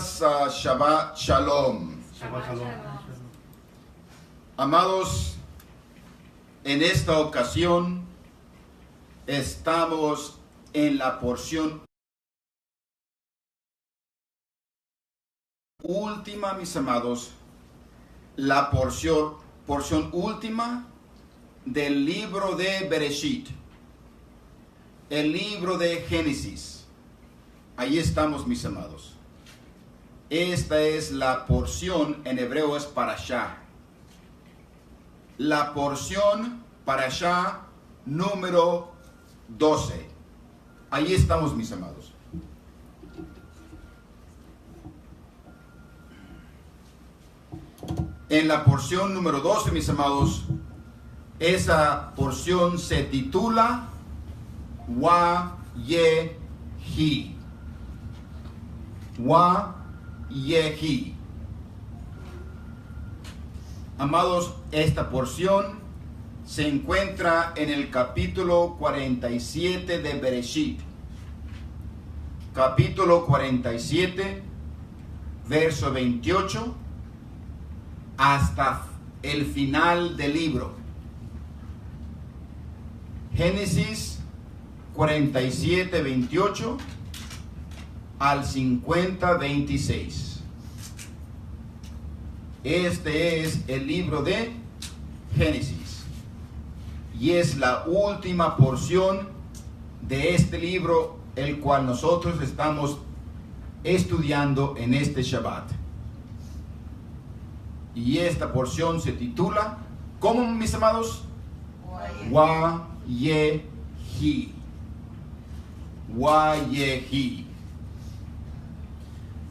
Shabbat Shalom. Shabbat Shalom. Amados, en esta ocasión estamos en la porción última, mis amados, la porción última del libro de Bereshit, el libro de Génesis. Ahí estamos, mis amados. Esta es la porción, en hebreo es parashá. La porción parashá número 12. Ahí estamos, mis amados. En la porción número 12, mis amados, esa porción se titula Wa-Yehi. Wa-Yehi. Amados, esta porción se encuentra en el capítulo 47 de Bereshit. Capítulo 47, verso 28, hasta el final del libro. Génesis 47, 28 al 50, 26. Este es el libro de Génesis y es la última porción de este libro, el cual nosotros estamos estudiando en este Shabbat. Y esta porción se titula, ¿cómo, mis amados? Wa-Yehi. Wa-Yehi.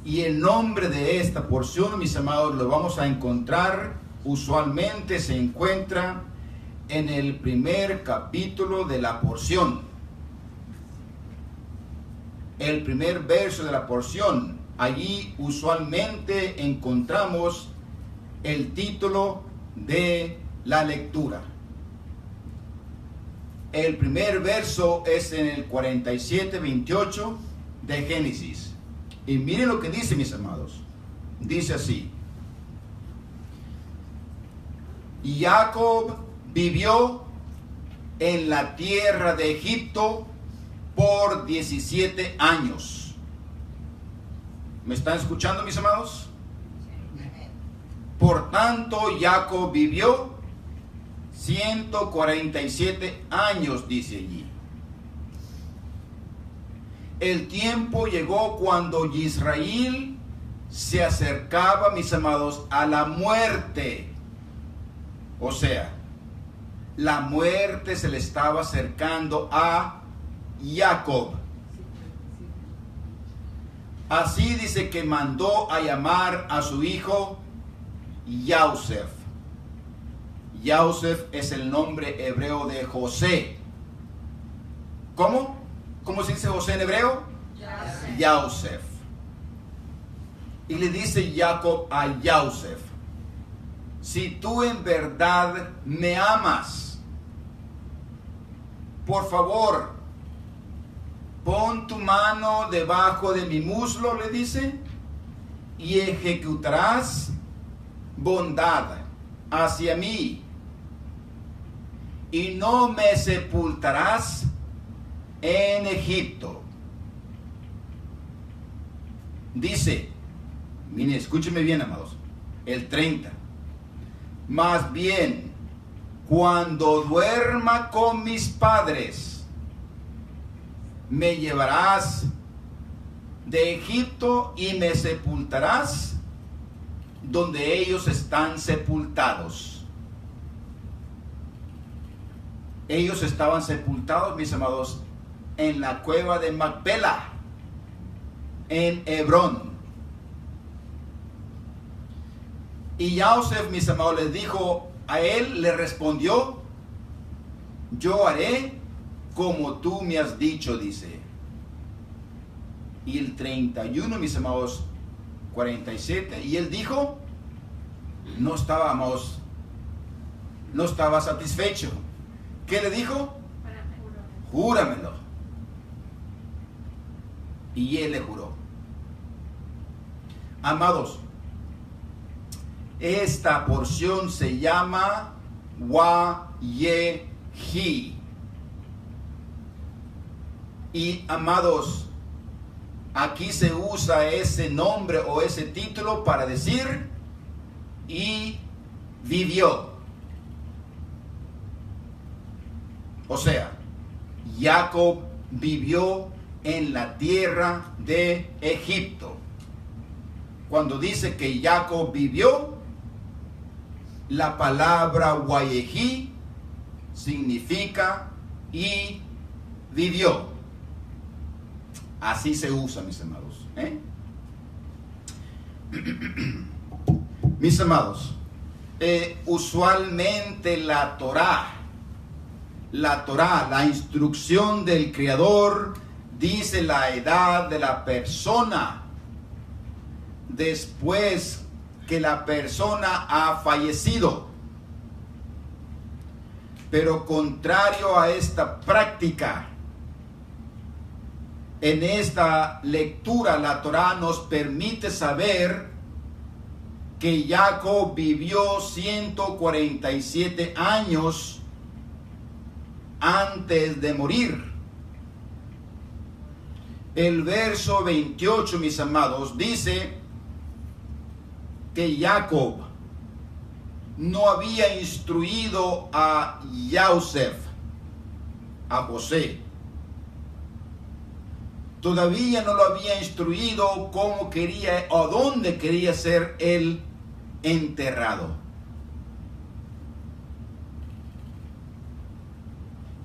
Y el nombre de esta porción, mis amados, lo vamos a encontrar, usualmente se encuentra en el primer capítulo de la porción. El primer verso de la porción. Allí usualmente encontramos el título de la lectura. El primer verso es en el 47, 28 de Génesis. Y miren lo que dice, mis amados. Dice así: y Jacob vivió en la tierra de Egipto por 17 años. ¿Me están escuchando, mis amados? Por tanto, Jacob vivió 147 años, dice allí. El tiempo llegó cuando Israel se acercaba, mis amados, a la muerte. O sea, la muerte se le estaba acercando a Jacob. Así dice que mandó a llamar a su hijo Yosef. Yosef es el nombre hebreo de José. ¿Cómo? ¿Cómo se dice José en hebreo? Yosef. Y le dice Jacob a Yosef: si tú en verdad me amas, por favor, pon tu mano debajo de mi muslo, le dice, y ejecutarás bondad hacia mí, y no me sepultarás en Egipto. Dice, miren, escúchenme bien, amados, el 30. Más bien, cuando duerma con mis padres, me llevarás de Egipto y me sepultarás donde ellos están sepultados. Ellos estaban sepultados, mis amados, en la cueva de Macpela, en Hebrón. Y Yosef, mis amados, les dijo a él, le respondió: yo haré como tú me has dicho, dice. Y el 31, mis amados, 47, y él dijo, no estaba satisfecho. ¿Qué le dijo? Júramelo. Y él le juró. Amados, esta porción se llama Wayehi. Y amados, aquí se usa ese nombre o ese título para decir y vivió. O sea, Jacob vivió en la tierra de Egipto. Cuando dice que Jacob vivió, la palabra Wayehi significa y vivió. Así se usa, mis amados. Mis amados, usualmente la Torá, la instrucción del Creador, dice la edad de la persona después que la persona ha fallecido. Pero contrario a esta práctica, en esta lectura la Torá nos permite saber que Jacob vivió 147 años antes de morir. El verso 28, mis amados, dice que Jacob no había instruido a Yosef, a José. Todavía no lo había instruido cómo quería o dónde quería ser él enterrado.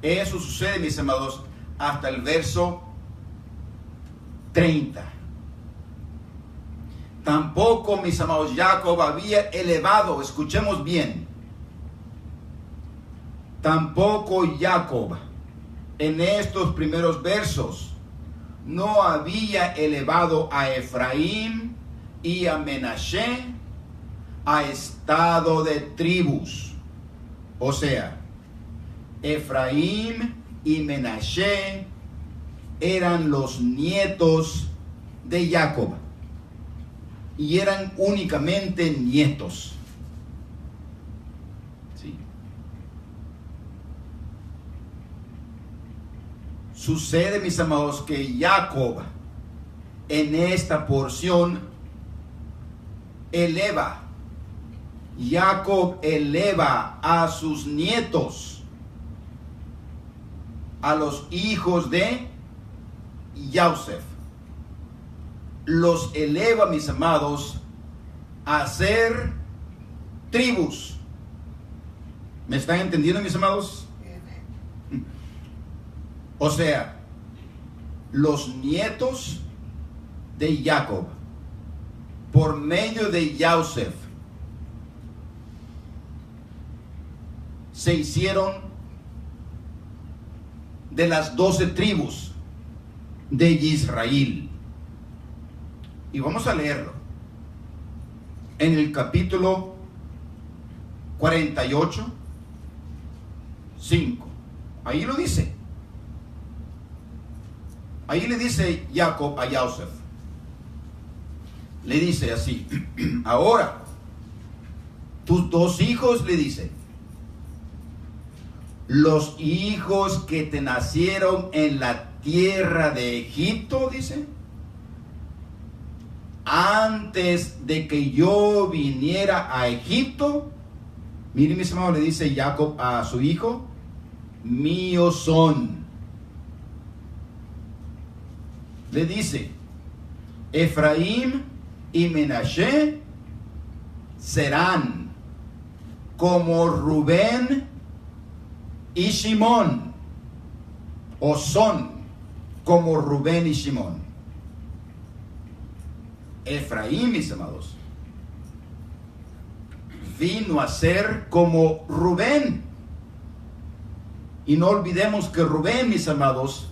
Eso sucede, mis amados, hasta el verso 30. Tampoco, mis amados, Jacob había elevado, escuchemos bien, tampoco Jacob en estos primeros versos no había elevado a Efraín y a Menashe a estado de tribus. O sea, Efraín y Menashe eran los nietos de Jacob y eran únicamente nietos. ¿Sí? Sucede, mis amados, que Jacob en esta porción Jacob eleva a sus nietos, a los hijos de Yosef. Los eleva, mis amados, a ser tribus. ¿Me están entendiendo, mis amados? O sea, los nietos de Jacob, por medio de Yosef, se hicieron de las 12 tribus de Israel. Y vamos a leerlo. En el capítulo 48, 5. Ahí lo dice. Ahí le dice Jacob a Yosef. Le dice así: ahora, tus 2 hijos, le dice, los hijos que te nacieron en la tierra de Egipto, dice, antes de que yo viniera a Egipto. Miren, mis hermanos, le dice Jacob a su hijo: míos son. Le dice: Efraín y Menashe serán como Rubén y Shimón, o son como Rubén y Shimón. Efraín, mis amados, vino a ser como Rubén. Y no olvidemos que Rubén, mis amados,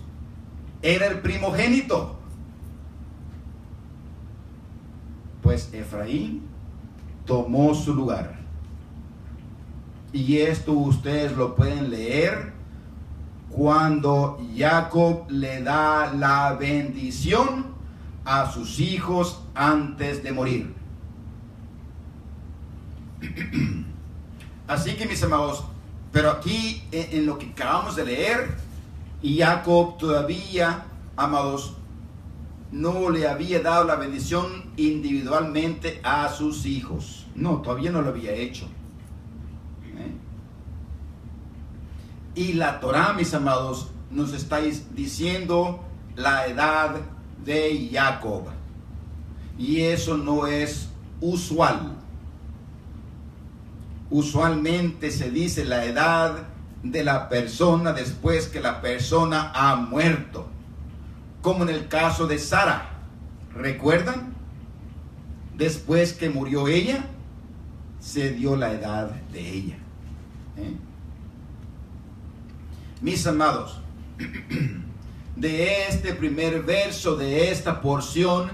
era el primogénito. Pues Efraín tomó su lugar. Y esto ustedes lo pueden leer cuando Jacob le da la bendición a sus hijos antes de morir. Así que, mis amados, pero aquí en lo que acabamos de leer, Jacob todavía, amados, no le había dado la bendición individualmente a sus hijos. No, todavía no lo había hecho. Y la Torá, mis amados, nos está diciendo la edad de Jacob. Y eso no es usual. Usualmente se dice la edad de la persona después que la persona ha muerto. Como en el caso de Sara. ¿Recuerdan? Después que murió ella, se dio la edad de ella. Mis amados, de este primer verso, de esta porción,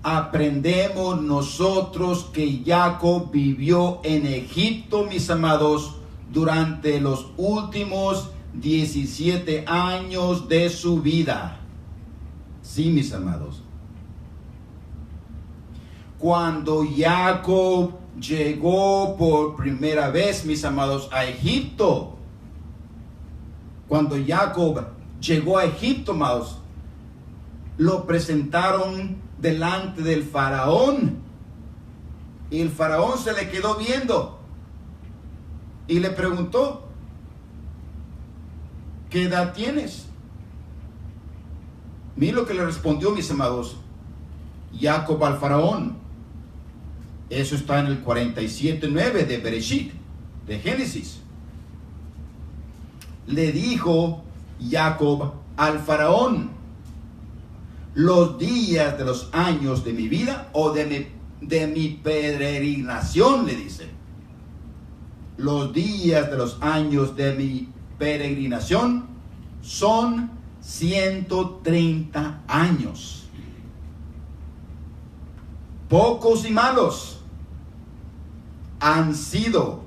aprendemos nosotros que Jacob vivió en Egipto, mis amados, durante los últimos 17 años de su vida. Sí, mis amados. Cuando Jacob llegó por primera vez, mis amados, a Egipto, cuando Jacob llegó a Egipto, amados, lo presentaron delante del faraón. Y el faraón se le quedó viendo y le preguntó: ¿qué edad tienes? Miren lo que le respondió, mis amados, Jacob al faraón. Eso está en el 47:9 de Bereshit, de Génesis. Le dijo Jacob al faraón: los días de los años de mi vida o de mi peregrinación, le dice. Los días de los años de mi peregrinación son 130 años. Pocos y malos han sido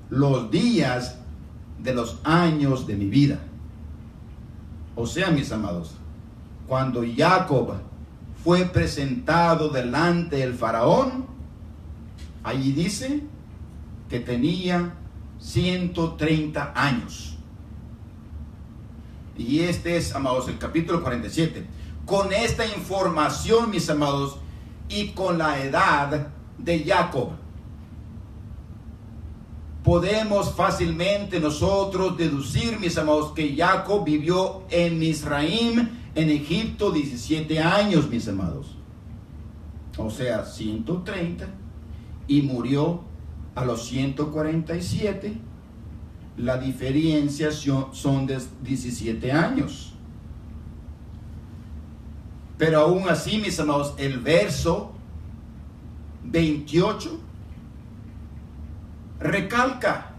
los días de los años de mi vida. O sea, mis amados, cuando Jacob fue presentado delante del faraón, allí dice que tenía 130 años. Y este es, amados, el capítulo 47. Con esta información, mis amados, y con la edad de Jacob, podemos fácilmente nosotros deducir, mis amados, que Jacob vivió en Misraim, en Egipto, 17 años, mis amados. O sea, 130, y murió a los 147. La diferencia son de 17 años. Pero aún así, mis amados, el verso 28 recalca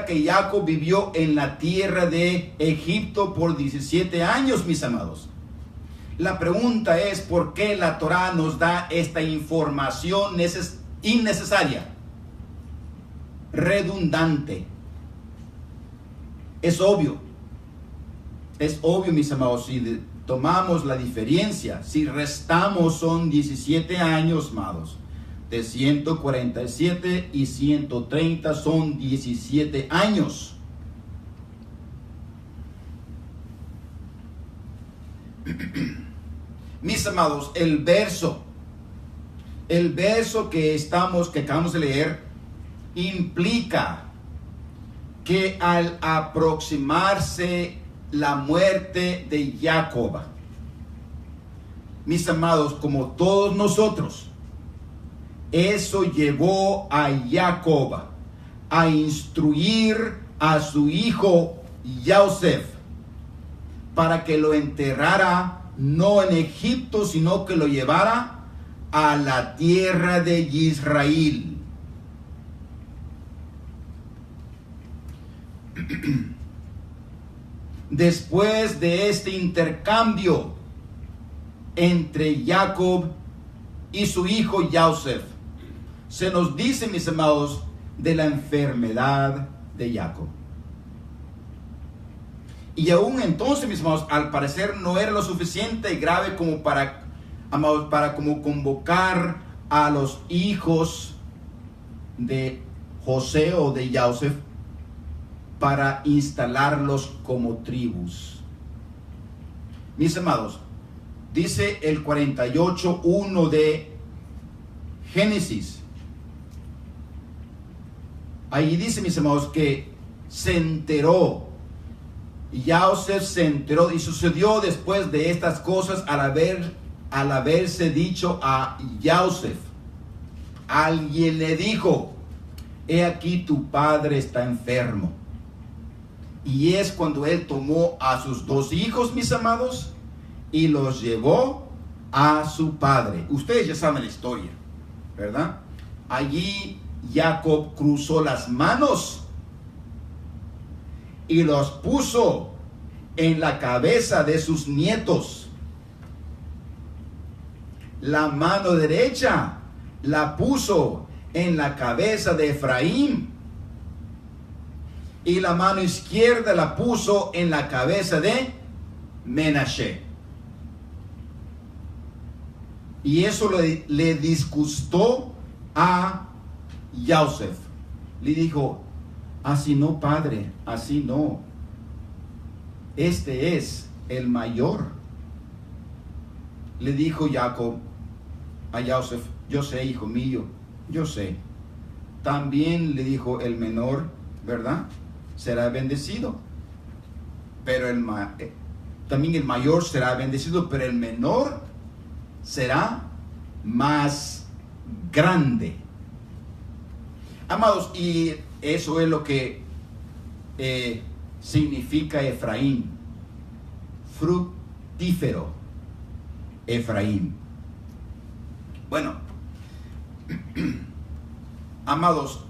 que Jacob vivió en la tierra de Egipto por 17 años, mis amados. La pregunta es: ¿por qué la Torá nos da esta información innecesaria, redundante? Es obvio, mis amados. Si tomamos la diferencia, si restamos, son 17 años, amados. De 147 y 130 son 17 años. Mis amados, el verso que acabamos de leer implica que al aproximarse la muerte de Jacob, mis amados, como todos nosotros, eso llevó a Jacob a instruir a su hijo Yosef para que lo enterrara no en Egipto, sino que lo llevara a la tierra de Israel. Después de este intercambio entre Jacob y su hijo Yosef, se nos dice, mis amados, de la enfermedad de Jacob. Y aún entonces, mis amados, al parecer no era lo suficiente grave como para, amados, para como convocar a los hijos de José o de Joseph para instalarlos como tribus. Mis amados, dice el 48:1 de Génesis. Ahí dice, mis amados, que se enteró. Joseph se enteró, y sucedió después de estas cosas al haberse dicho a Joseph. Alguien le dijo: he aquí tu padre está enfermo. Y es cuando él tomó a sus 2 hijos, mis amados, y los llevó a su padre. Ustedes ya saben la historia, ¿verdad? Allí Jacob cruzó las manos y los puso en la cabeza de sus nietos. La mano derecha la puso en la cabeza de Efraín y la mano izquierda la puso en la cabeza de Menashe. Y eso le disgustó a Joseph. Le dijo: así no, padre, así no. Este es el mayor. Le dijo Jacob a Joseph: yo sé, hijo mío, yo sé. También le dijo: el menor, ¿verdad?, será bendecido. Pero también el mayor será bendecido, pero el menor será más grande. Amados, y eso es lo que significa Efraín: fructífero. Efraín. Bueno, amados,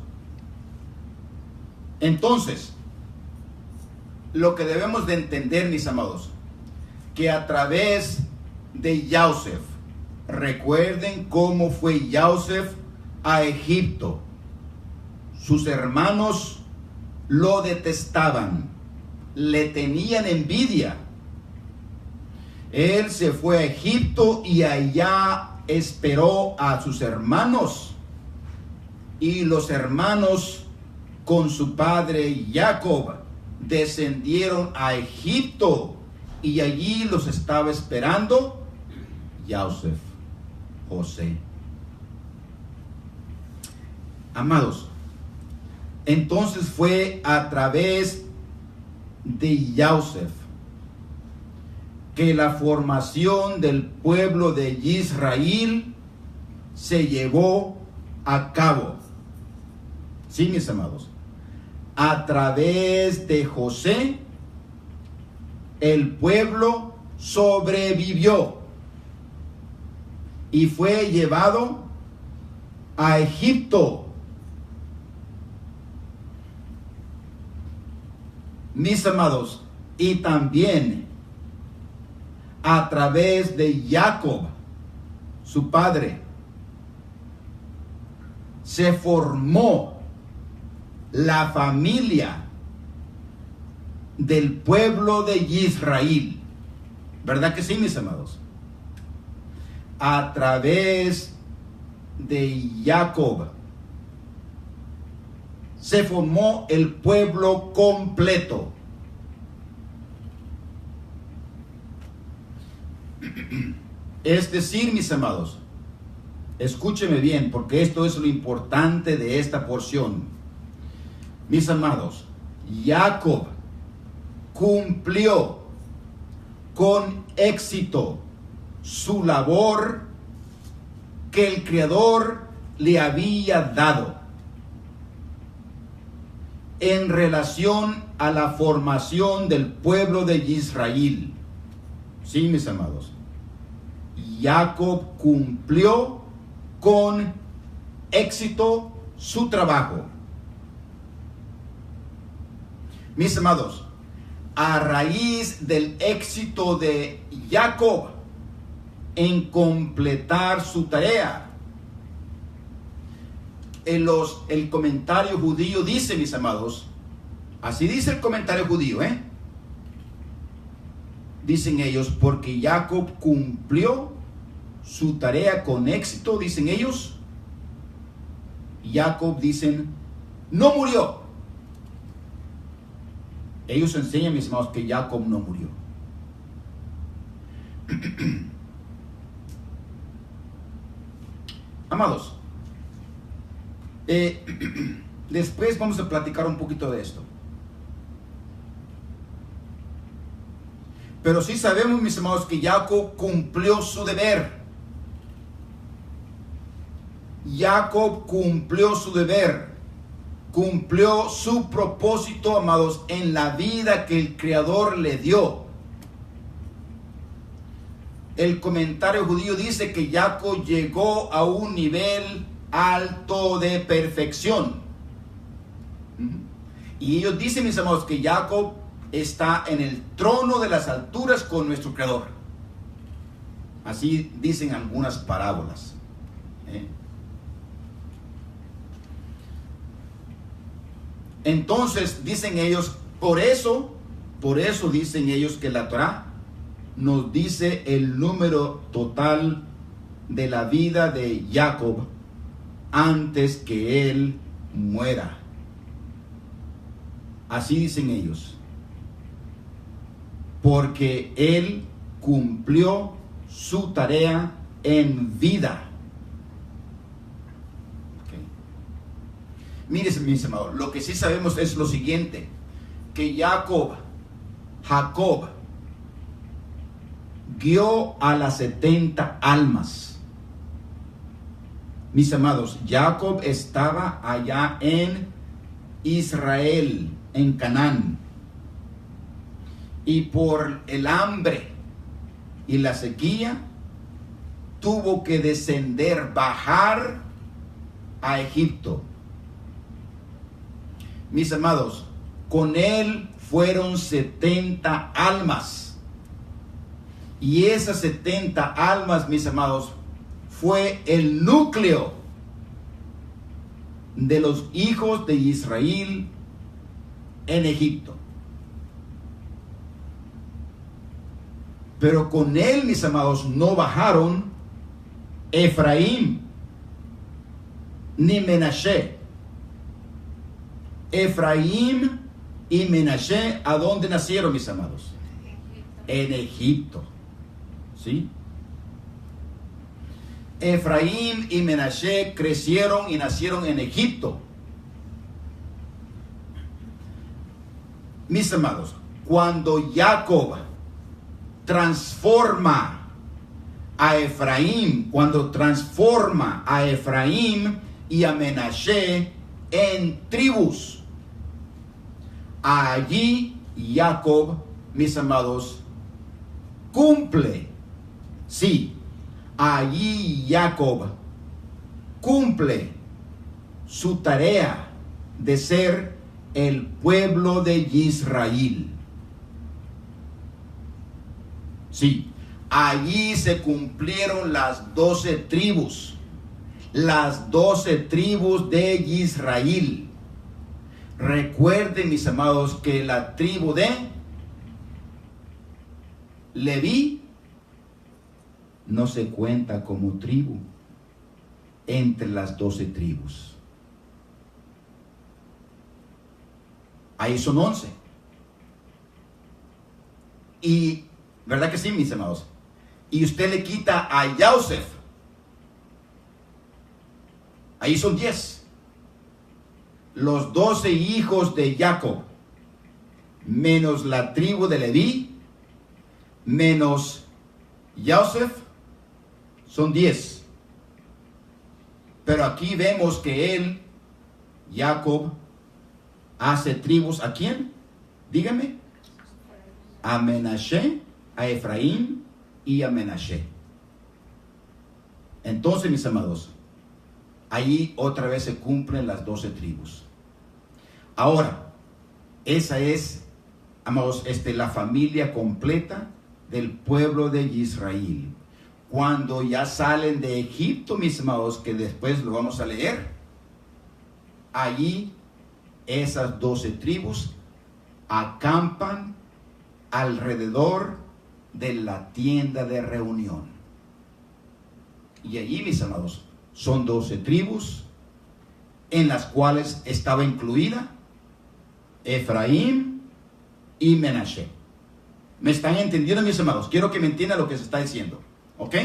entonces, lo que debemos de entender, mis amados, que a través de Joseph, recuerden cómo fue Joseph a Egipto. Sus hermanos lo detestaban, le tenían envidia. Él se fue a Egipto y allá esperó a sus hermanos. Y los hermanos, con su padre Jacob, descendieron a Egipto y allí los estaba esperando Joseph, José. Amados, entonces fue a través de Joseph que la formación del pueblo de Israel se llevó a cabo. Sí, mis amados. A través de José, el pueblo sobrevivió y fue llevado a Egipto. Mis amados, y también a través de Jacob, su padre, se formó la familia del pueblo de Israel. ¿Verdad que sí, mis amados? A través de Jacob se formó el pueblo completo. Es decir, mis amados, escúcheme bien, porque esto es lo importante de esta porción. Mis amados, Jacob cumplió con éxito su labor que el Creador le había dado en relación a la formación del pueblo de Israel. Sí, mis amados, Jacob cumplió con éxito su trabajo. Mis amados, a raíz del éxito de Jacob en completar su tarea, el comentario judío dice, mis amados, así dice el comentario judío, dicen ellos, porque Jacob cumplió su tarea con éxito, dicen ellos. Jacob, dicen, no murió. Ellos enseñan, mis hermanos, que Jacob no murió. Amados, después vamos a platicar un poquito de esto. Pero sí sabemos, mis hermanos, que Jacob cumplió su deber. Jacob cumplió su deber. Cumplió su propósito, amados, en la vida que el Creador le dio. El comentario judío dice que Jacob llegó a un nivel alto de perfección. Y ellos dicen, mis amados, que Jacob está en el trono de las alturas con nuestro Creador. Así dicen algunas parábolas. Entonces dicen ellos, por eso dicen ellos que la Torá nos dice el número total de la vida de Jacob antes que él muera. Así dicen ellos. Porque él cumplió su tarea en vida. Okay. Miren, mis amados, lo que sí sabemos es lo siguiente, que Jacob guió a las 70 almas. Mis amados, Jacob estaba allá en Israel, en Canaán. Y por el hambre y la sequía, tuvo que descender, bajar a Egipto. Mis amados, con él fueron 70 almas. Y esas 70 almas, mis amados, fue el núcleo de los hijos de Israel en Egipto. Pero con él, mis amados, no bajaron Efraín ni Menashe. Efraín y Menashe, ¿a dónde nacieron, mis amados? En Egipto. ¿Sí? Efraín y Menashe crecieron y nacieron en Egipto. Mis amados, cuando Jacob transforma a Efraín, y a Menashe en tribus, allí Jacob, mis amados, cumple, sí, allí Jacob cumple su tarea de ser el pueblo de Israel. Sí, allí se cumplieron las 12 tribus. Las 12 tribus de Israel. Recuerden, mis amados, que la tribu de Leví no se cuenta como tribu entre las 12 tribus. Ahí son 11. Y, ¿verdad que sí, mis amados? Y usted le quita a Joseph, ahí son 10. Los 12 hijos de Jacob, menos la tribu de Leví, menos Joseph, son 10. Pero aquí vemos que él, Jacob, hace tribus ¿a quién? Dígame. A Menashe, a Efraín y a Menashe. Entonces, mis amados, ahí otra vez se cumplen las 12 tribus. Ahora, esa es, amados, la familia completa del pueblo de Israel. Cuando ya salen de Egipto, mis amados, que después lo vamos a leer, allí esas 12 tribus acampan alrededor de la tienda de reunión. Y allí, mis amados, son 12 tribus en las cuales estaba incluida Efraín y Menashe. ¿Me están entendiendo, mis amados? Quiero que me entiendan lo que se está diciendo. ¿Ok?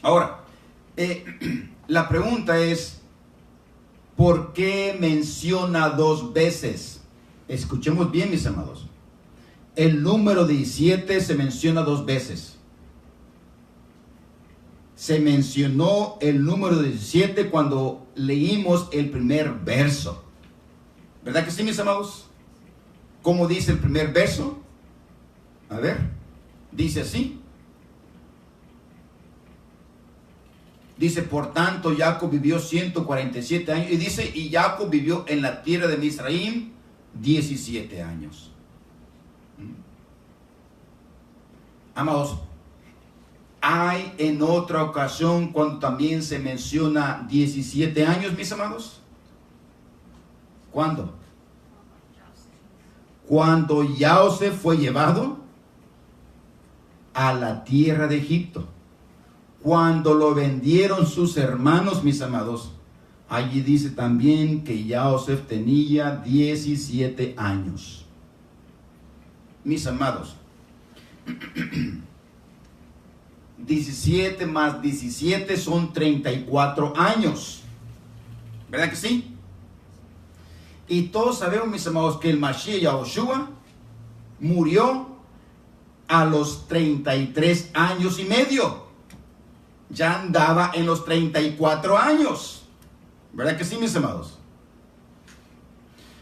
Ahora, la pregunta es, ¿por qué menciona 2 veces? Escuchemos bien, mis amados. El número 17 se menciona 2 veces. Se mencionó el número 17 cuando leímos el primer verso. ¿Verdad que sí, mis amados? ¿Cómo dice el primer verso? A ver, dice así. Dice, por tanto, Jacob vivió 147 años. Y dice, y Jacob vivió en la tierra de Misraim 17 años. Amados, hay en otra ocasión cuando también se menciona 17 años, mis amados. ¿Cuándo? Cuando José fue llevado a la tierra de Egipto. Cuando lo vendieron sus hermanos, mis amados, allí dice también que José tenía 17 años. Mis amados, 17 más 17 son 34 años. ¿Verdad que sí? Y todos sabemos, mis amados, que el Mashiach Yahushua murió a los 33 años y medio. Ya andaba en los 34 años. ¿Verdad que sí, mis amados?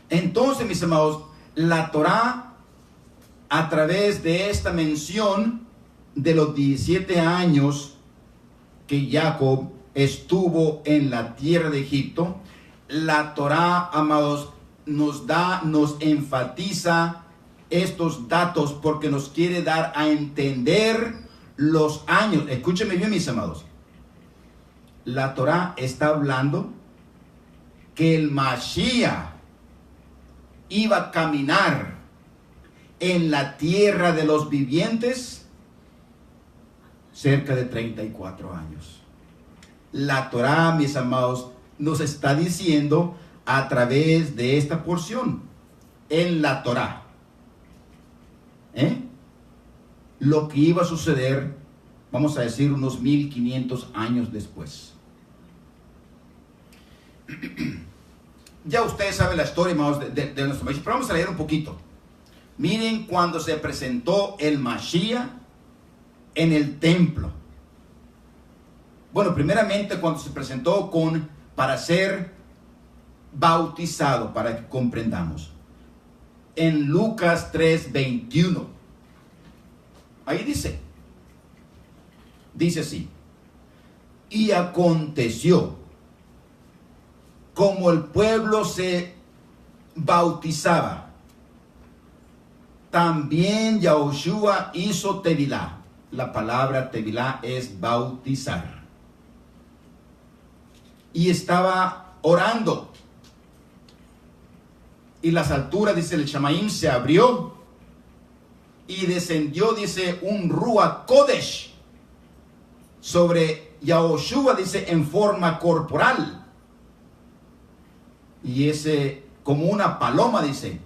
Entonces, mis amados, la Torá, a través de esta mención de los 17 años que Jacob estuvo en la tierra de Egipto, la Torá, amados, nos enfatiza estos datos porque nos quiere dar a entender los años. Escúchenme bien, mis amados. La Torá está hablando que el Mashiach iba a caminar en la tierra de los vivientes cerca de 34 años. La Torá, mis amados, nos está diciendo a través de esta porción en la Torá lo que iba a suceder, vamos a decir, unos 1500 años después. Ya ustedes saben la historia, hermanos, de nuestro Mashiach, pero vamos a leer un poquito. Miren cuando se presentó el Mashiach en el templo. Bueno, primeramente cuando se presentó para ser bautizado, para que comprendamos. En Lucas 3:21. Ahí dice así: y aconteció, como el pueblo se bautizaba, también Yahushua hizo tevilá. La palabra tevilá es bautizar. Y estaba orando. Y las alturas, dice el Shamaim, se abrió. Y descendió, dice, un Ruach Kodesh sobre Yahushua, dice, en forma corporal. Y ese, como una paloma, dice.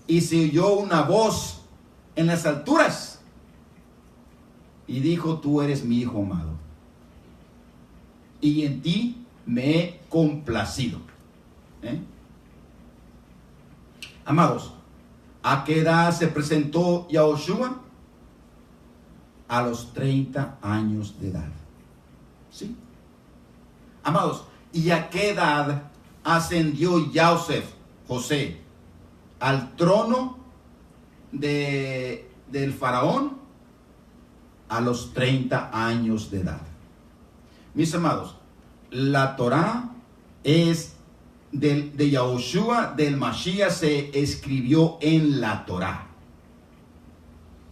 Y se oyó una voz en las alturas. Y dijo, tú eres mi hijo amado. Y en ti me he complacido. Amados, ¿a qué edad se presentó Yahushua? A los 30 años de edad. ¿Sí? Amados, ¿y a qué edad ascendió José, al trono del faraón? A los 30 años de edad. Mis amados, la Torá es de Yahushua, del Mashiach, se escribió en la Torá.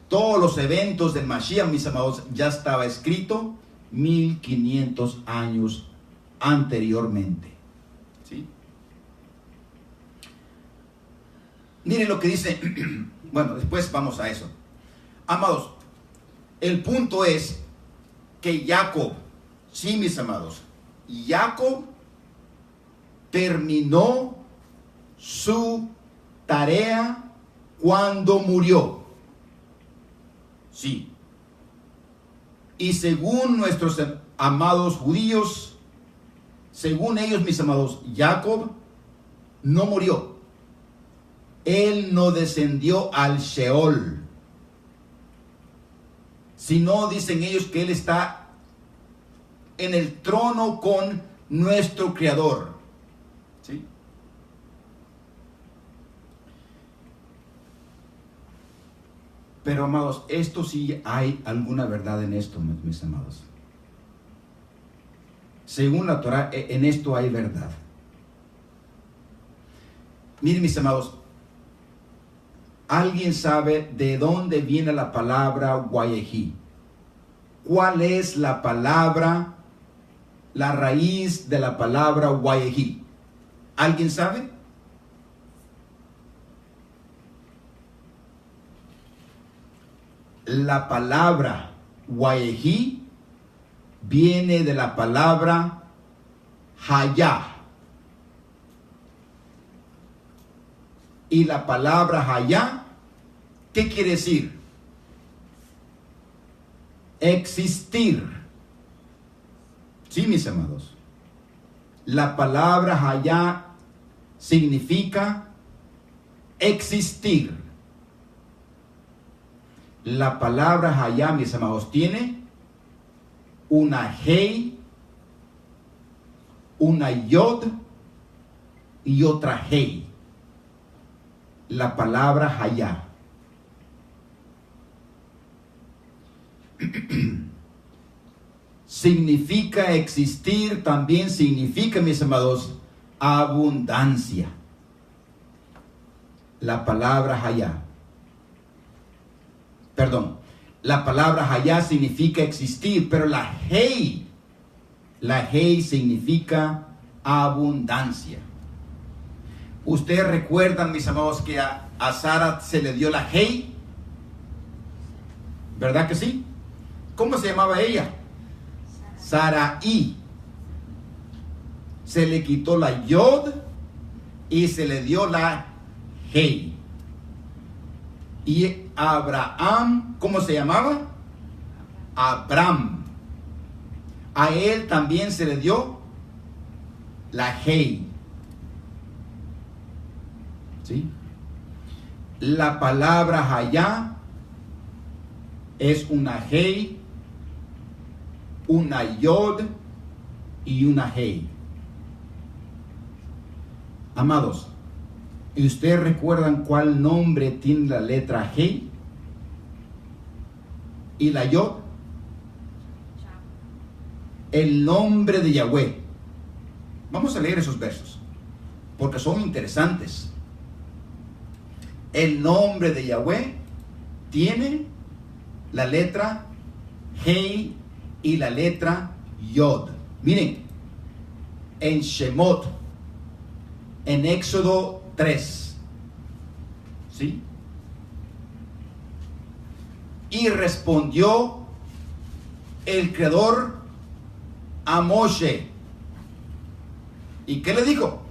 Todos los eventos del Mashiach, mis amados, ya estaba escrito 1500 años anteriormente. ¿Sí? Miren lo que dice. Bueno, después vamos a eso. Amados, el punto es que Jacob, sí, mis amados, Jacob terminó su tarea cuando murió. Sí. Y según nuestros amados judíos, según ellos, mis amados, Jacob no murió. Él no descendió al Sheol, sino dicen ellos que él está en el trono con nuestro Creador. ¿Sí? Pero amados, esto sí hay alguna verdad en esto, mis amados. Según la Torah, en esto hay verdad. Miren, mis amados, ¿alguien sabe de dónde viene la palabra Wayehi? ¿Cuál es la palabra, la raíz de la palabra Wayehi? ¿Alguien sabe? La palabra Wayehi viene de la palabra Hayah. Y la palabra Hayah, ¿qué quiere decir? Existir. Sí, mis amados. La palabra Hayah significa existir. La palabra Hayah, mis amados, tiene una Hei, una Yod y otra Hei. La palabra Hayah. Significa existir, también significa, mis amados, abundancia. La palabra Hayah. Perdón, la palabra Hayah significa existir, pero la Hei significa abundancia. Ustedes recuerdan, mis amados, que a Sara se le dio la Hei, ¿verdad que sí? ¿Cómo se llamaba ella? Sarai. Se le quitó la Yod y se le dio la Hei. Y Abraham, ¿cómo se llamaba? Abram. A él también se le dio la Hei. ¿Sí? La palabra Hayah es una Hei, una Yod y una Hei. Amados, ¿y ustedes recuerdan cuál nombre tiene la letra Hei? ¿Y la Yod? El nombre de Yahweh. Vamos a leer esos versos, porque son interesantes. El nombre de Yahweh tiene la letra Hei y la letra Yod. Miren, en Shemot, en Éxodo 3, ¿sí? Y respondió el Creador a Moshe. ¿Y qué le dijo?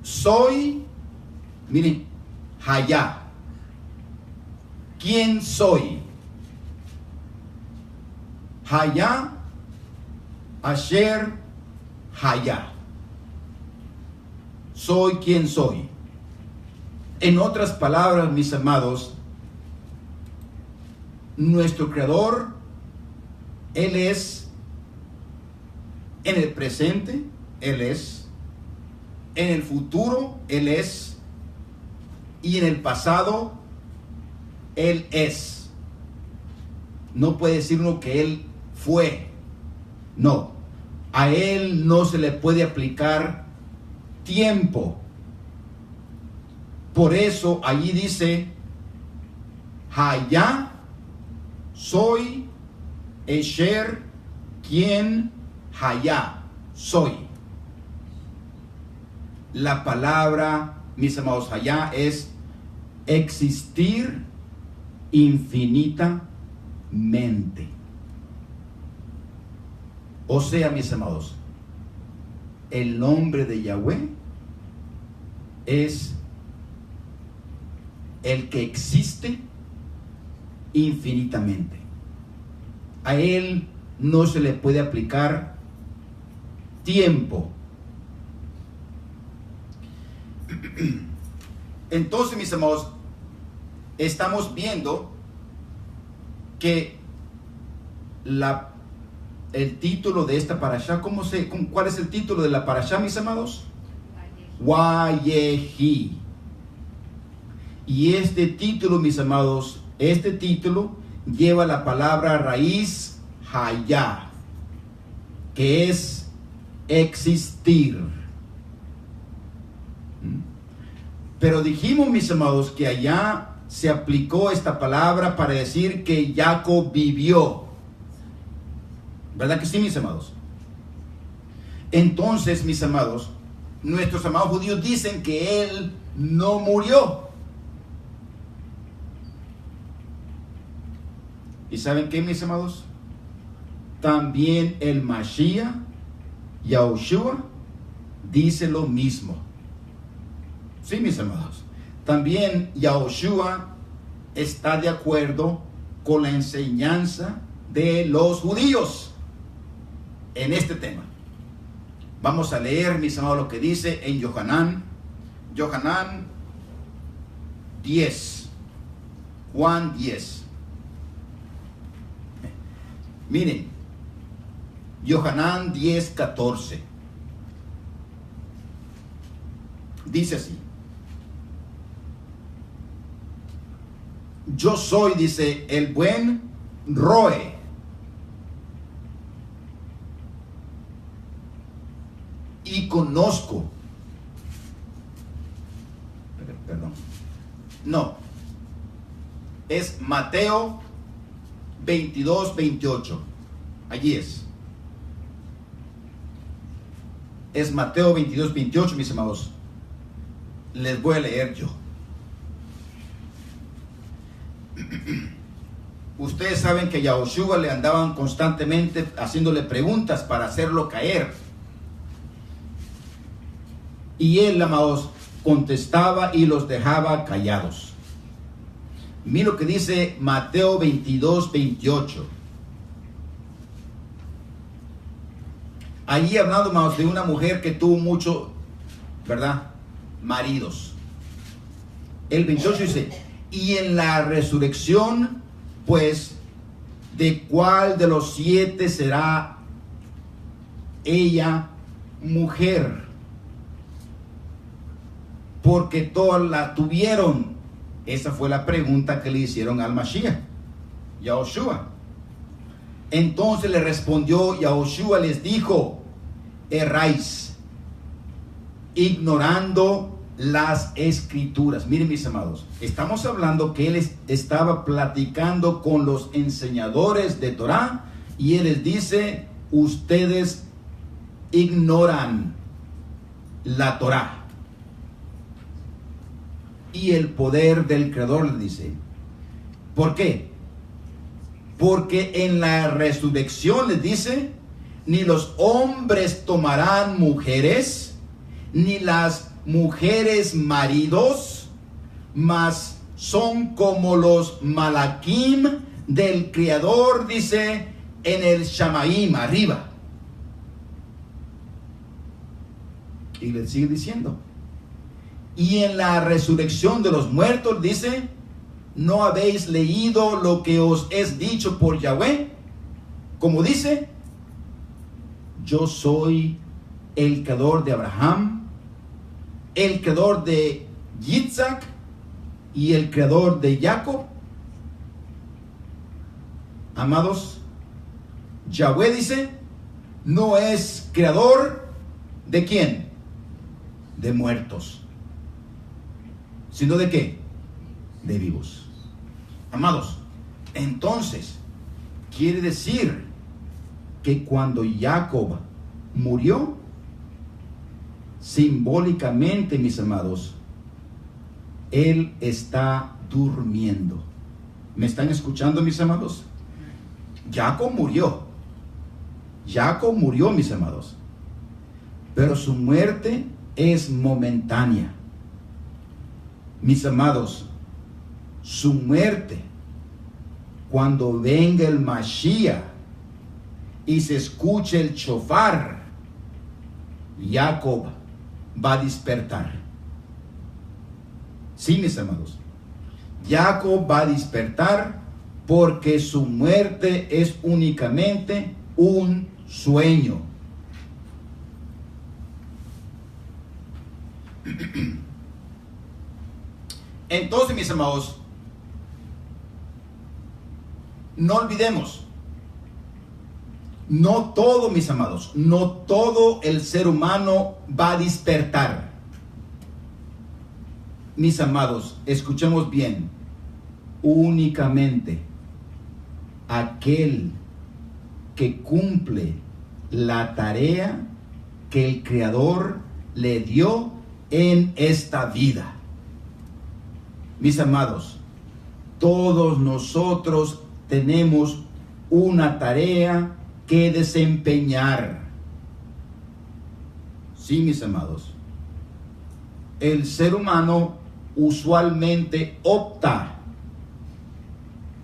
Soy, miren, Hayah. ¿Quién soy? Hayah, Asher, Hayah. Soy quien soy. En otras palabras, mis amados, nuestro Creador, Él es en el presente, Él es en el futuro, Él es, y en el pasado, Él es. No puede decir uno que Él fue. No, a Él no se le puede aplicar tiempo. Por eso allí dice, Hayah, soy, Esher, quien, Hayah, soy. La palabra, mis amados, allá es existir infinitamente. O sea, mis amados, el nombre de Yahweh es el que existe infinitamente. A él no se le puede aplicar tiempo. Entonces, mis amados, estamos viendo que el título de esta parashá, ¿cuál es el título de la parashá, mis amados? Wayehi. Y este título, mis amados, este título lleva la palabra raíz hayá, que es existir. Pero dijimos, mis amados, que allá se aplicó esta palabra para decir que Jacob vivió. ¿Verdad que sí, mis amados? Entonces, mis amados, nuestros amados judíos dicen que él no murió. ¿Y saben qué, mis amados? También el Mashiach, Yahushua, dice lo mismo. Sí, mis amados. También Yahushua está de acuerdo con la enseñanza de los judíos en este tema. Vamos a leer, mis amados, lo que dice en Yohanan 10, Juan 10. Miren, Yohanan 10, 14. Dice así: yo soy, dice, el buen roe, y conozco. Perdón. No. Es Mateo 22, 28. Allí es. Es Mateo 22, 28, mis amados. Les voy a leer yo. Ustedes saben que a Yahushua le andaban constantemente haciéndole preguntas para hacerlo caer. Y él, amados, contestaba y los dejaba callados. Mira lo que dice Mateo 22, 28. Allí hablando, amados, de una mujer que tuvo mucho, ¿verdad?, maridos. El 28 dice: y en la resurrección, pues, ¿de cuál de los 7 será ella mujer? Porque todas la tuvieron. Esa fue la pregunta que le hicieron al Mashiach, Yahushua. Entonces le respondió Yahushua, les dijo: erráis, ignorando las escrituras. Miren, mis amados, estamos hablando que él estaba platicando con los enseñadores de Torah y él les dice: ustedes ignoran la Torah y el poder del Creador, le dice. ¿Por qué? Porque en la resurrección, les dice, ni los hombres tomarán mujeres, ni las mujeres maridos, mas son como los malaquim del Creador, dice, en el Shamaim, arriba. Y le sigue diciendo: y en la resurrección de los muertos, dice, ¿no habéis leído lo que os es dicho por Yahweh? Como dice: yo soy el creador de Abraham, el creador de Yitzhak y el creador de Jacob. Amados, Yahweh, dice, no es creador ¿de quién? De muertos. ¿Sino de qué? De vivos. Amados, entonces quiere decir que cuando Jacob murió, simbólicamente, mis amados, Él está durmiendo. ¿Me están escuchando, mis amados? Jacob murió. Jacob murió, mis amados. Pero su muerte es momentánea. Mis amados, su muerte, cuando venga el Mashiach y se escuche el shofar, Jacob va a despertar. Sí, mis amados. Jacob va a despertar porque su muerte es únicamente un sueño. Entonces, mis amados, no olvidemos, no todo, mis amados, no todo el ser humano va a despertar. Mis amados, escuchemos bien, únicamente aquel que cumple la tarea que el Creador le dio en esta vida. Mis amados, todos nosotros tenemos una tarea que desempeñar. Sí, mis amados. El ser humano usualmente opta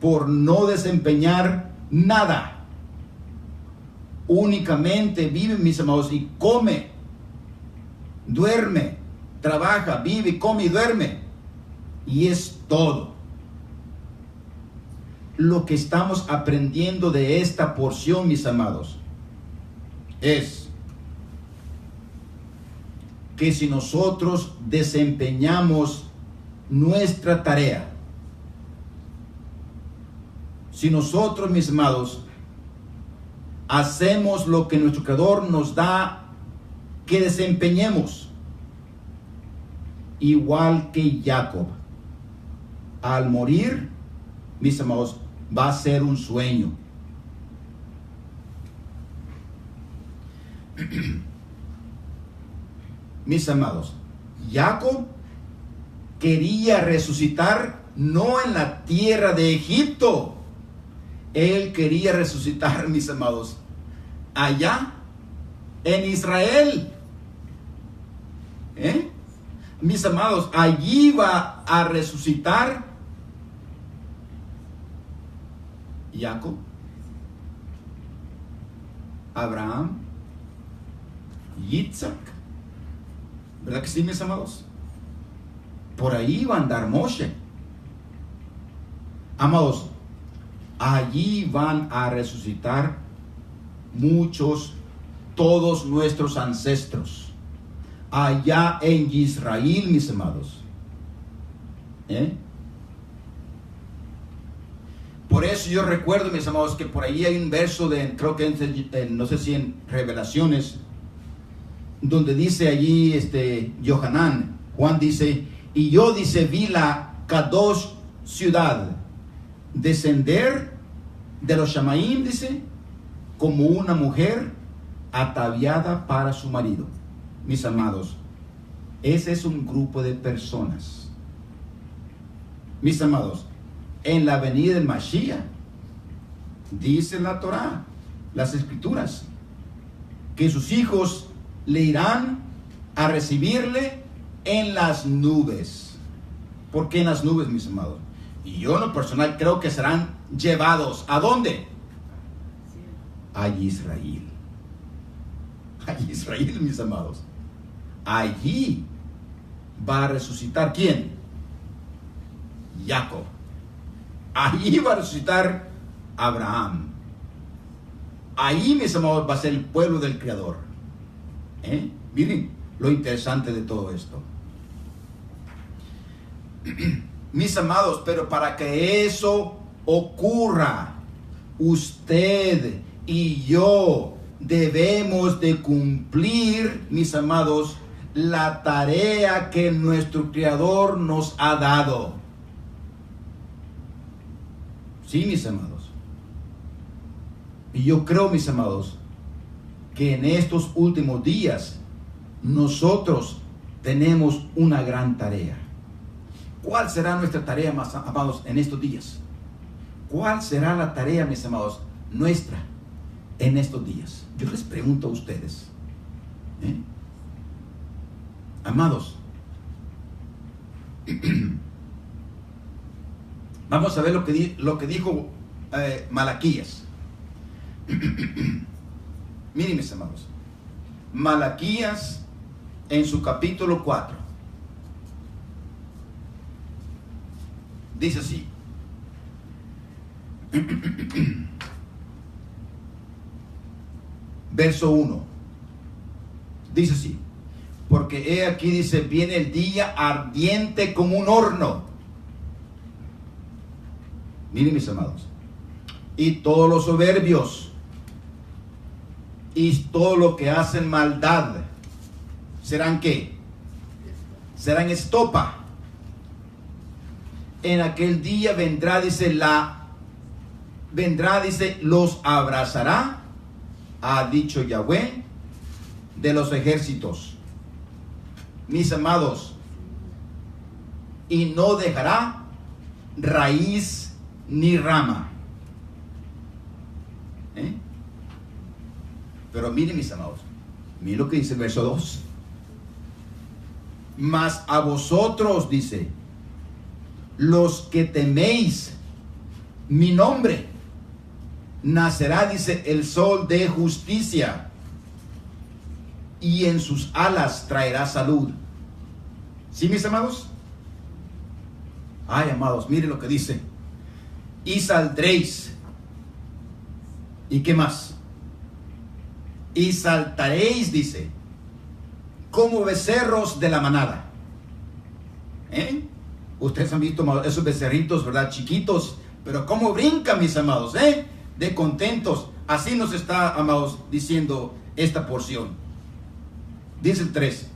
por no desempeñar nada. Únicamente vive, mis amados, y come, duerme, trabaja, vive, come y duerme. Y es todo. Lo que estamos aprendiendo de esta porción, mis amados, es que si nosotros desempeñamos nuestra tarea, si nosotros, mis amados, hacemos lo que nuestro Creador nos da que desempeñemos, igual que Jacob, al morir, mis amados, va a ser un sueño. Mis amados, Jacob quería resucitar no en la tierra de Egipto. Él quería resucitar, mis amados, allá en Israel. Mis amados, allí va a resucitar Jacob, Abraham, Yitzhak. ¿Verdad que sí, mis amados? Por ahí va a andar Moshe. Amados, allí van a resucitar todos nuestros ancestros. Allá en Israel, mis amados. Por eso yo recuerdo, mis amados, que por ahí hay un verso creo que no sé si en Revelaciones, donde dice allí Yohanan, Juan dice, y yo, dice, vi la Kadosh ciudad descender de los Shamaim, dice, como una mujer ataviada para su marido. Mis amados, ese es un grupo de personas. Mis amados, en la venida del Mashiach, dice la Torá, las Escrituras, que sus hijos le irán a recibirle en las nubes. ¿Por qué en las nubes, mis amados? Y yo en lo personal creo que serán llevados. ¿A dónde? A Israel. A Israel, mis amados. Allí va a resucitar ¿quién? Jacob. Allí va a resucitar Abraham. Ahí, mis amados, va a ser el pueblo del Creador. Miren lo interesante de todo esto. Mis amados, pero para que eso ocurra, usted y yo debemos de cumplir, mis amados, la tarea que nuestro Creador nos ha dado. Sí, mis amados. Y yo creo, mis amados, que en estos últimos días nosotros tenemos una gran tarea. ¿Cuál será nuestra tarea, más amados, en estos días? ¿Cuál será la tarea, mis amados, nuestra en estos días? Yo les pregunto a ustedes, amados, vamos a ver lo que dijo Malaquías. Miren, mis amados, Malaquías en su capítulo 4 dice así. Verso 1 dice así: porque he aquí, dice, viene el día ardiente como un horno. Miren, mis amados, y todos los soberbios y todo lo que hacen maldad serán ¿qué? Serán estopa. En aquel día vendrá, dice, los abrazará, ha dicho Yahweh de los ejércitos, mis amados, y no dejará raíz ni rama. Pero miren, mis amados, miren lo que dice el verso 2. Mas a vosotros, dice, los que teméis mi nombre, nacerá, dice, el sol de justicia, y en sus alas traerá salud. ¿Sí, mis amados? Ay, amados, miren lo que dice. Y saldréis. ¿Y qué más? Y saltaréis, dice, como becerros de la manada. Ustedes han visto esos becerritos, ¿verdad? Chiquitos, pero cómo brincan, mis amados, de contentos. Así nos está, amados, diciendo esta porción. Dice el 3: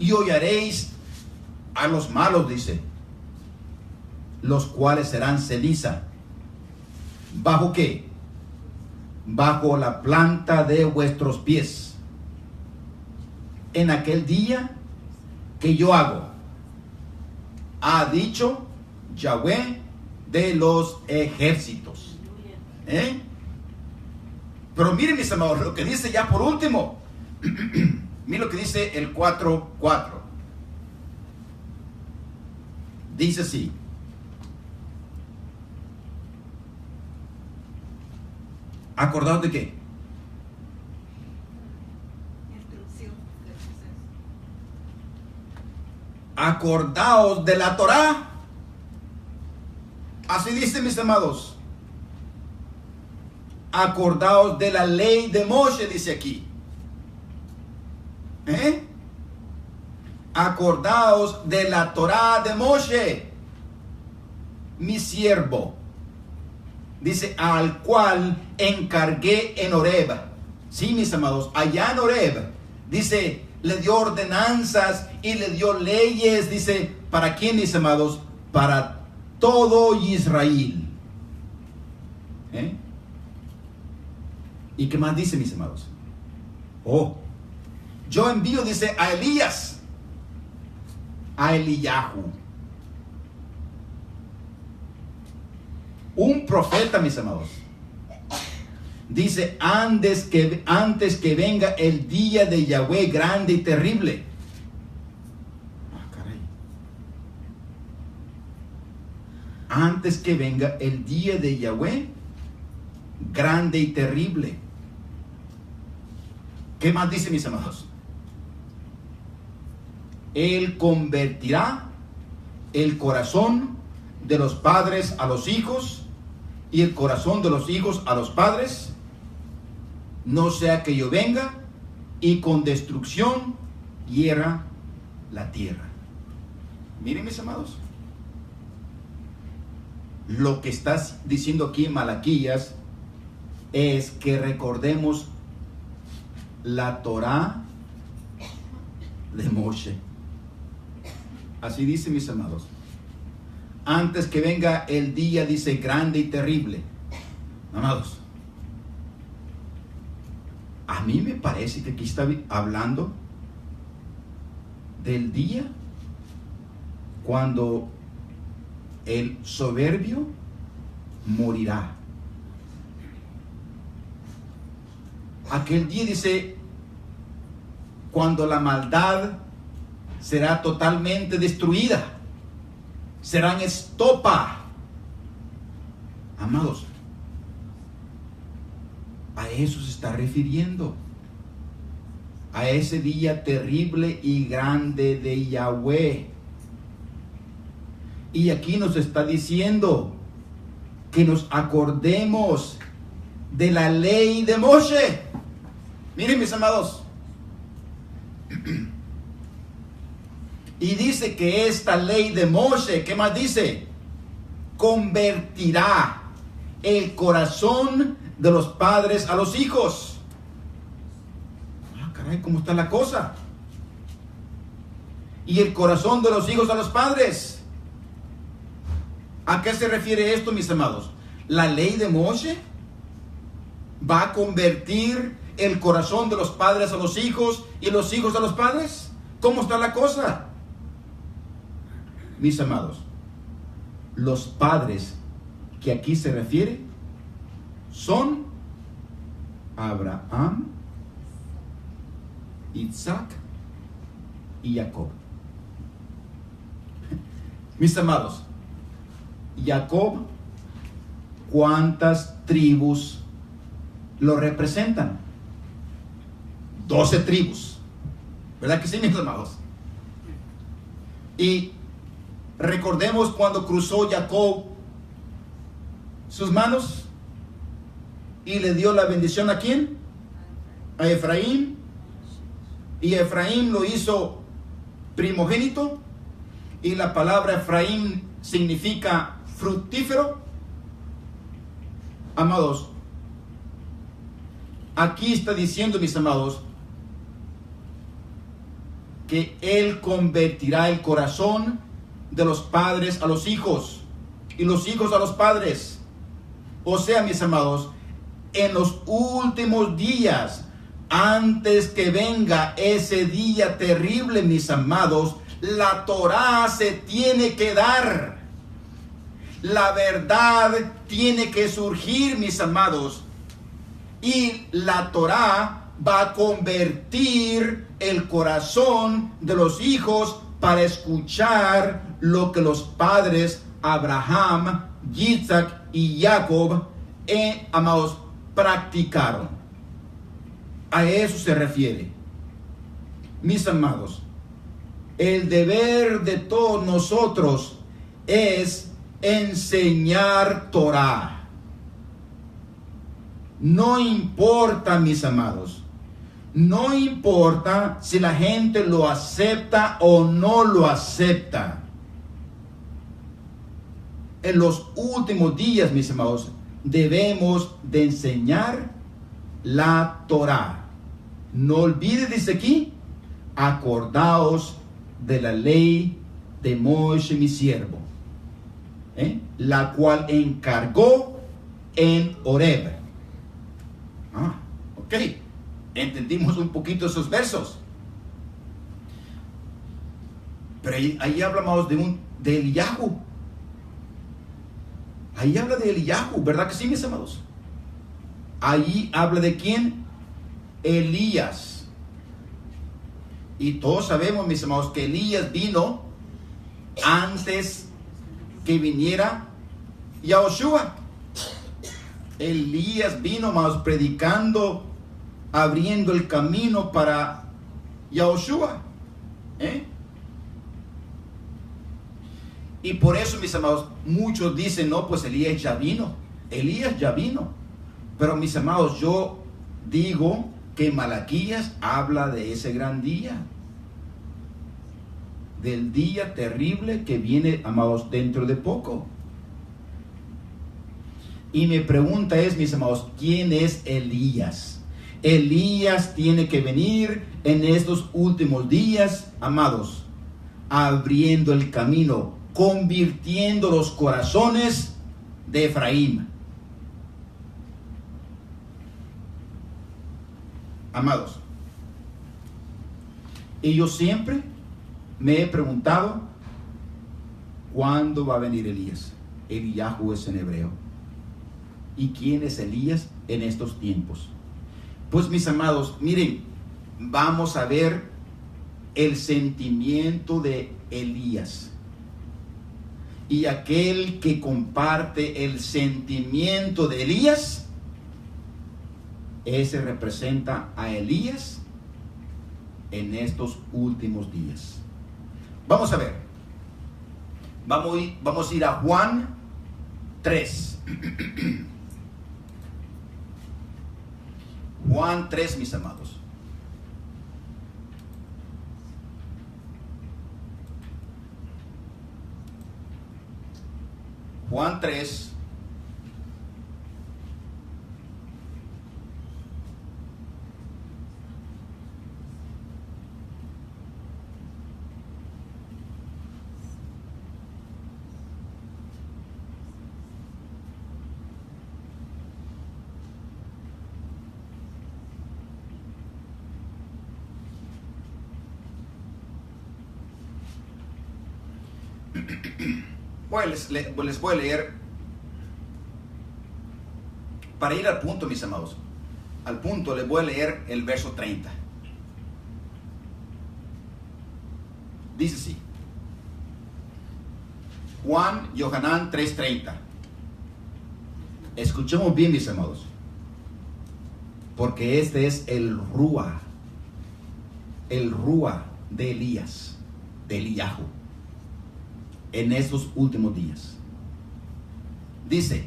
y hollaréis a los malos, dice, los cuales serán ceniza. ¿Bajo qué? Bajo la planta de vuestros pies. En aquel día que yo hago, ha dicho Yahweh de los ejércitos. Pero miren, mis amados, lo que dice ya por último. Miren lo que dice el 4:4. Dice así: ¿acordados de qué? Acordaos de la Torá. Así dice, mis amados. Acordaos de la ley de Moshe, dice aquí. Acordaos de la Torá de Moshe, mi siervo. Dice, al cual encargué en Horeb. Sí, mis amados, allá en Horeb, dice, le dio ordenanzas y le dio leyes, dice, ¿para quién, mis amados? Para todo Israel. ¿Y qué más dice, mis amados? Yo envío, dice, a Elías, a Eliyahu, un profeta, mis amados. Dice, antes que venga el día de Yahweh grande y terrible. Caray. Antes que venga el día de Yahweh grande y terrible. ¿Qué más dice, mis amados? Él convertirá el corazón de los padres a los hijos y el corazón de los hijos a los padres, no sea que yo venga y con destrucción hiera la tierra. Miren, mis amados, lo que está diciendo aquí en Malaquías es que recordemos la Torá de Moshe. Así dice, mis amados. Antes que venga el día, dice, grande y terrible. Amados, a mí me parece que aquí está hablando del día cuando el soberbio morirá. Aquel día dice, cuando la maldad será totalmente destruida, serán estopa. Amados, a eso se está refiriendo, a ese día terrible y grande de Yahweh. Y aquí nos está diciendo que nos acordemos de la ley de Moshe. Miren, mis amados, y dice que esta ley de Moshe, ¿qué más dice? Convertirá el corazón de los padres a los hijos. Ah, caray, ¿cómo está la cosa? Y el corazón de los hijos a los padres. ¿A qué se refiere esto, mis amados? La ley de Moshe va a convertir el corazón de los padres a los hijos y los hijos a los padres. ¿Cómo está la cosa? Mis amados, los padres que aquí se refiere son Abraham, Isaac y Jacob. Mis amados, Jacob, ¿cuántas tribus lo representan? 12 tribus. ¿Verdad que sí, mis amados? Y recordemos cuando cruzó Jacob sus manos y le dio la bendición ¿a quién? A Efraín. Y Efraín lo hizo primogénito. Y la palabra Efraín significa fructífero. Amados, aquí está diciendo, mis amados, que Él convertirá el corazón de los padres a los hijos y los hijos a los padres. O sea, mis amados, en los últimos días, antes que venga ese día terrible, mis amados, la Torá se tiene que dar. La verdad tiene que surgir, mis amados. Y la Torá va a convertir el corazón de los hijos para escuchar lo que los padres Abraham, Isaac y Jacob, amados, practicaron. A eso se refiere. Mis amados, el deber de todos nosotros es enseñar Torá. No importa, mis amados, no importa si la gente lo acepta o no lo acepta. En los últimos días, mis amados, debemos de enseñar la Torá. No olvides, dice aquí, acordaos de la ley de Moshe, mi siervo, la cual encargó en Horeb. Ok, entendimos un poquito esos versos. Pero ahí hablamos de Eliyahu. Ahí habla de Eliyahu, ¿verdad que sí, mis amados? Ahí habla de quién? Elías. Y todos sabemos, mis amados, que Elías vino antes que viniera Yahushua. Elías vino, amados, predicando, abriendo el camino para Yahushua. Y por eso, mis amados, muchos dicen, no, pues Elías ya vino. Elías ya vino. Pero, mis amados, yo digo que Malaquías habla de ese gran día. Del día terrible que viene, amados, dentro de poco. Y mi pregunta es, mis amados, ¿quién es Elías? Elías tiene que venir en estos últimos días, amados, abriendo el camino, convirtiendo los corazones de Efraín. Amados, y yo siempre me he preguntado, ¿cuándo va a venir Elías? Eliyahu es en hebreo. ¿Y quién es Elías en estos tiempos? Pues mis amados, miren, vamos a ver el sentimiento de Elías. Y aquel que comparte el sentimiento de Elías, ese representa a Elías en estos últimos días. Vamos a ver. Vamos a ir a Juan 3. Juan 3, mis amados. Juan 3. Pues les voy a leer, para ir al punto, mis amados. Al punto les voy a leer el verso 30. Dice así. Juan Yohanan 3:30. Escuchemos bien, mis amados, porque este es el Rúa de Elías, de Eliyahu, en estos últimos días. Dice,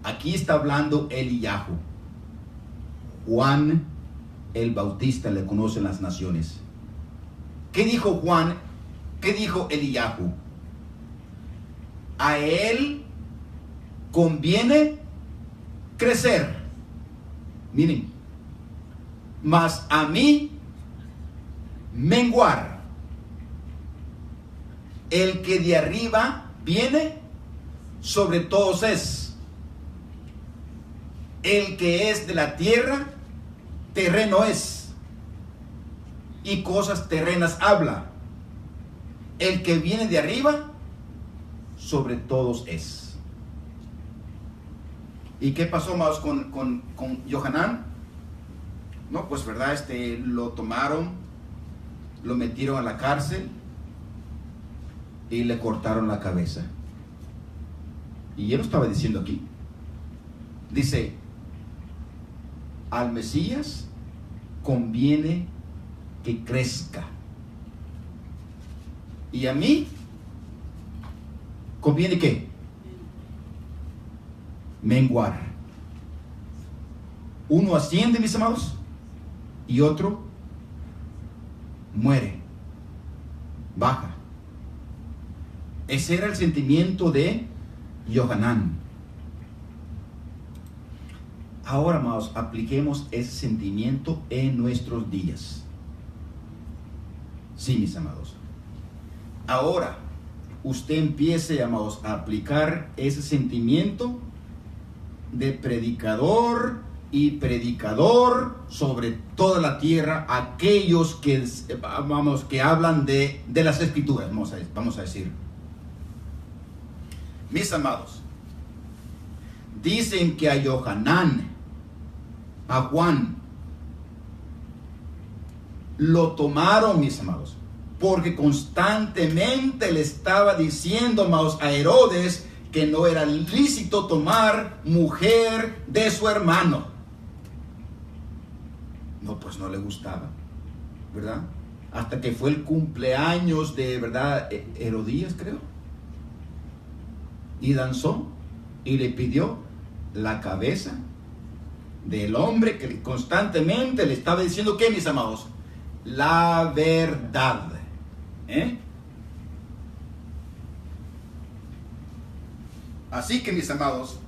aquí está hablando Eliyahu. Juan el Bautista le conocen las naciones. ¿Qué dijo Juan? ¿Qué dijo Eliyahu? A él conviene crecer. Miren, mas a mí menguar. El que de arriba viene, sobre todos es. El que es de la tierra, terreno es, y cosas terrenas habla. El que viene de arriba, sobre todos es. ¿Y qué pasó más con Yohanan? No, pues verdad, lo tomaron, lo metieron a la cárcel y le cortaron la cabeza. Y él lo estaba diciendo aquí. Dice, al Mesías conviene que crezca. Y a mí conviene que menguar. Uno asciende, mis amados, y otro muere, baja. Ese era el sentimiento de Yohanan. Ahora, amados, apliquemos ese sentimiento en nuestros días. Sí, mis amados. Ahora, usted empiece, amados, a aplicar ese sentimiento de predicador y predicador sobre toda la tierra, aquellos que, que hablan de las Escrituras, vamos a decir. Mis amados, dicen que a Yohanan, a Juan, lo tomaron, mis amados, porque constantemente le estaba diciendo, amados, a Herodes que no era lícito tomar mujer de su hermano. No, pues no le gustaba, ¿verdad? Hasta que fue el cumpleaños de, ¿verdad?, Herodías, creo. Y danzó y le pidió la cabeza del hombre que constantemente le estaba diciendo, ¿qué, mis amados? La verdad. Así que, mis amados,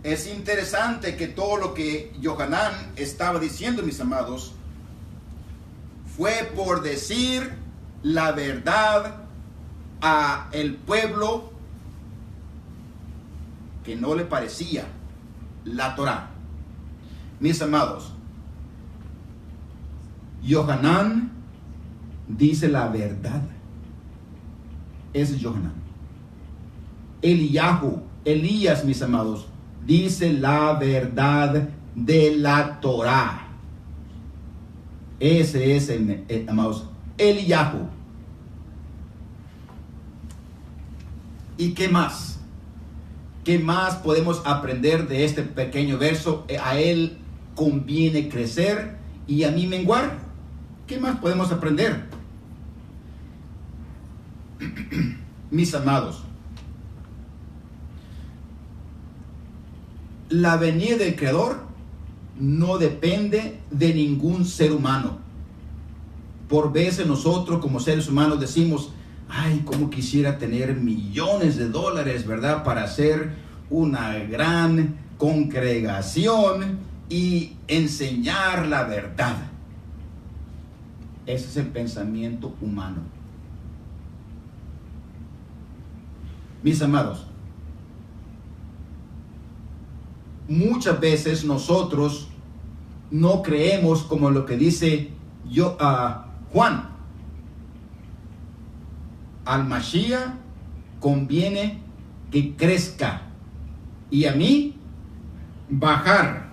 es interesante que todo lo que Yohanan estaba diciendo, mis amados, fue por decir la verdad a el pueblo que no le parecía la Torá. Mis amados, Yohanan dice la verdad. Ese es Johanan. Eliyahu, Elías, mis amados, dice la verdad de la Torá. Ese es, amados, Eliyahu. ¿Y qué más? ¿Qué más podemos aprender de este pequeño verso? A él conviene crecer y a mí menguar. ¿Qué más podemos aprender? Mis amados, la venida del Creador no depende de ningún ser humano. Por veces nosotros como seres humanos decimos, ay, cómo quisiera tener millones de dólares, ¿verdad? Para hacer una gran congregación y enseñar la verdad. Ese es el pensamiento humano. Mis amados, muchas veces nosotros no creemos como lo que dice Juan. Al Mashiach conviene que crezca y a mí bajar.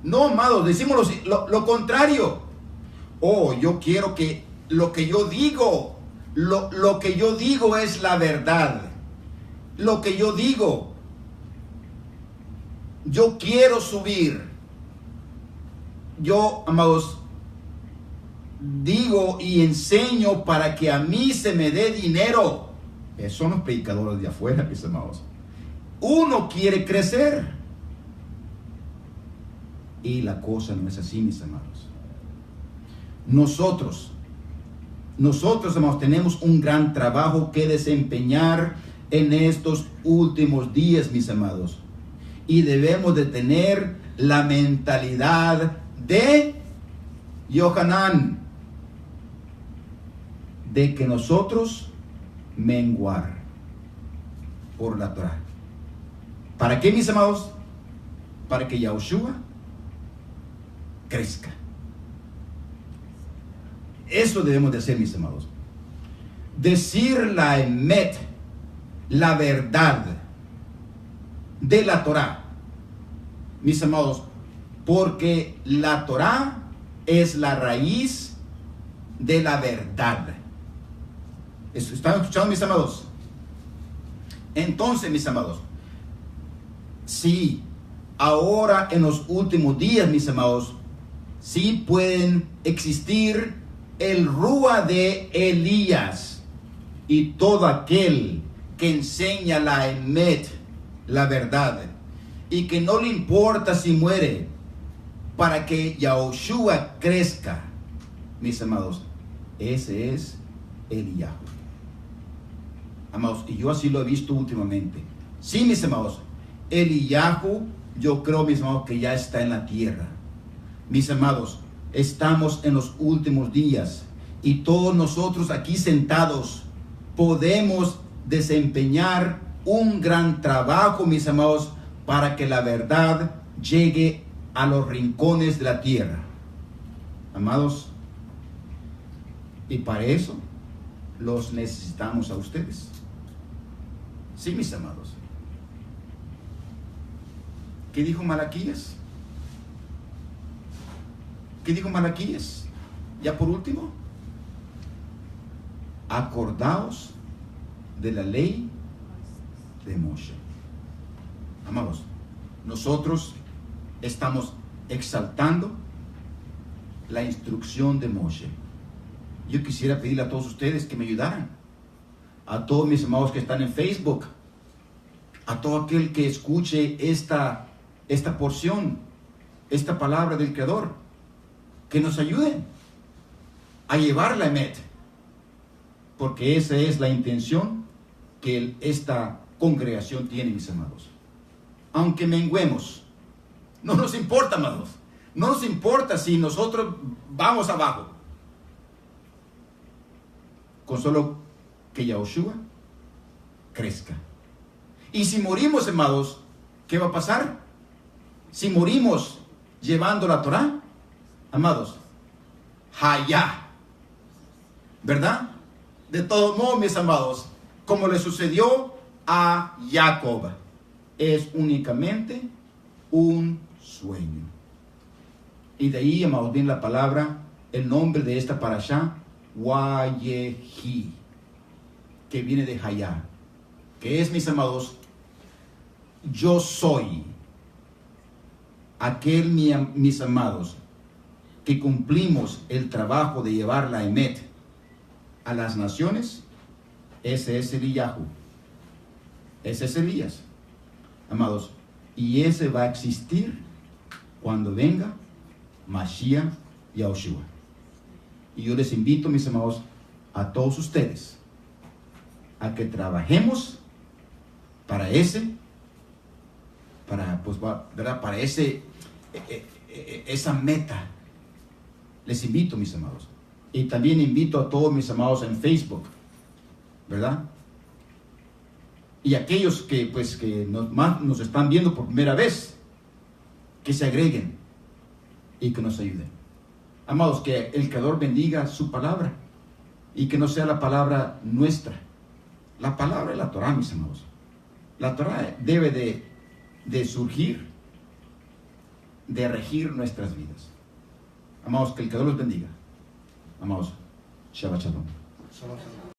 No, amados, decimos lo contrario. Oh, yo quiero que lo que yo digo, lo que yo digo es la verdad. Lo que yo digo, yo quiero subir. Yo, amados, digo y enseño para que a mí se me dé dinero. Esos son los predicadores de afuera, mis amados. Uno quiere crecer. Y la cosa no es así, mis amados. Nosotros, amados, tenemos un gran trabajo que desempeñar en estos últimos días, mis amados. Y debemos de tener la mentalidad de Johanan, de que nosotros menguar por la Torah. ¿Para qué, mis amados? Para que Yahushua crezca. Eso debemos de hacer, mis amados. Decir la emet, la verdad de la Torah, mis amados, porque la Torah es la raíz de la verdad. ¿Están escuchando, mis amados? Entonces, mis amados, sí, ahora en los últimos días, mis amados, sí pueden existir el Rúa de Elías y todo aquel que enseña la emet, la verdad, y que no le importa si muere, para que Yahushua crezca, mis amados. Ese es Eliyahu. Amados, y yo así lo he visto últimamente. Sí, mis amados, Eliyahu, yo creo, mis amados, que ya está en la tierra. Mis amados, estamos en los últimos días y todos nosotros aquí sentados podemos desempeñar un gran trabajo, mis amados, para que la verdad llegue a los rincones de la tierra. Amados, y para eso los necesitamos a ustedes. Sí, mis amados. ¿Qué dijo Malaquías? ¿Qué dijo Malaquías? Ya por último, acordaos de la ley de Moshe. Amados, nosotros estamos exaltando la instrucción de Moshe. Yo quisiera pedirle a todos ustedes que me ayudaran, a todos mis amados que están en Facebook, a todo aquel que escuche esta porción, esta palabra del Creador, que nos ayuden a llevar la emet, porque esa es la intención que esta congregación tiene, mis amados. Aunque menguemos, no nos importa, amados, no nos importa si nosotros vamos abajo, con solo que Yahushua crezca. Y si morimos, amados, ¿qué va a pasar? Si morimos llevando la Torah, amados, Hayá, ¿verdad? De todos modos, mis amados, como le sucedió a Jacob, es únicamente un sueño. Y de ahí, amados, viene la palabra, el nombre de esta parashá, Wayehi, que viene de Hayá, que es, mis amados, yo soy aquel, mis amados, que cumplimos el trabajo de llevar la Emet a las naciones. Ese es Eliyahu, ese es Elías, amados, y ese va a existir cuando venga Mashiach Yahushua. Y yo les invito, mis amados, a todos ustedes a que trabajemos para esa meta. Les invito, mis amados, y también invito a todos mis amados en Facebook, ¿verdad? Y aquellos que nos están viendo por primera vez, que se agreguen y que nos ayuden. Amados, que el Creador bendiga su palabra y que no sea la palabra nuestra. La palabra es la Torah, mis amados. La Torah debe de surgir, de regir nuestras vidas. Amados, que el Creador los bendiga. Amados, Shabbat Shalom.